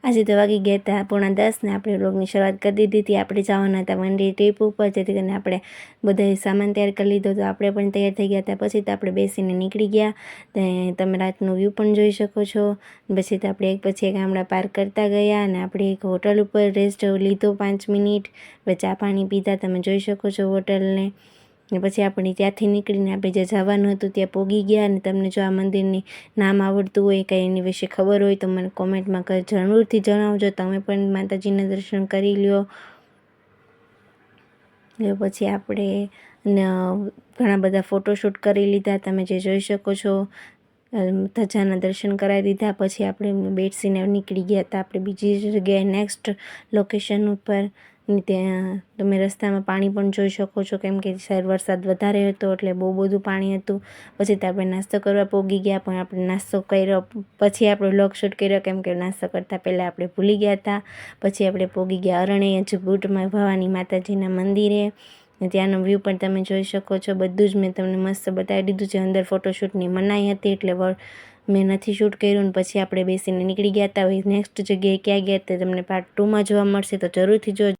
આજે તો વાગી ગયા હતા 9:45 ને આપણે વ્લોગની શરૂઆત કરી દીધી હતી। આપણે જવાના હતા વન ડે ટ્રીપ ઉપર, જેથી કરીને આપણે બધાએ સામાન તૈયાર કરી લીધો તો આપણે પણ તૈયાર થઈ ગયા હતા। પછી તો આપણે બેસીને નીકળી ગયા। તમે રાતનો વ્યૂ પણ જોઈ શકો છો। પછી તો આપણે એક પછી એક ગામડા પાર કરતા ગયા અને આપણે એક હોટલ ઉપર રેસ્ટ લીધો 5 મિનિટ, ચા પાણી પીધા, તમે જોઈ શકો છો હોટલને। ને પછી આપણે ત્યાંથી નીકળીને આપણે જે જવાનું હતું ત્યાં પહોંચી ગયા। અને તમને જો આ મંદિરની નામ આવડતું હોય, કંઈ એની વિશે ખબર હોય તો મને કોમેન્ટમાં જરૂરથી જણાવજો। તમે પણ માતાજીના દર્શન કરી લ્યો। પછી આપણે ઘણા બધા ફોટોશૂટ કરી લીધા, તમે જે જોઈ શકો છો। ધજાના દર્શન કરાવી દીધા। પછી આપણે બેસીને નીકળી ગયા હતા આપણે બીજી જગ્યાએ નેક્સ્ટ લોકેશન ઉપર। ત્યાં તમે રસ્તામાં પાણી પણ જોઈ શકો છો, કેમ કે વરસાદ વધારે હતો એટલે બહુ બધું પાણી હતું। પછી તો આપણે નાસ્તો કરવા પહોંચી ગયા, પણ આપણે નાસ્તો કર્યો પછી આપણે વ્લોગ શૂટ કર્યો, કેમ કે નાસ્તો કરતાં પહેલાં આપણે ભૂલી ગયા હતા। પછી આપણે પહોંચી ગયા અરણ્ય જૂટમાં ભવાની માતાજીના મંદિરે। ત્યાંનો વ્યૂ પણ તમે જોઈ શકો છો। બધું જ મેં તમને મસ્ત બતાવી દીધું છે। અંદર ફોટોશૂટની મનાઈ હતી એટલે મેં નથી શૂટ કર્યું। ને પછી આપણે બેસીને નીકળી ગયા હતા। હવે નેક્સ્ટ જગ્યાએ ક્યાં ગયા તે તમને પાર્ટ 2માં જોવા મળશે, તો જરૂરથી જોજો।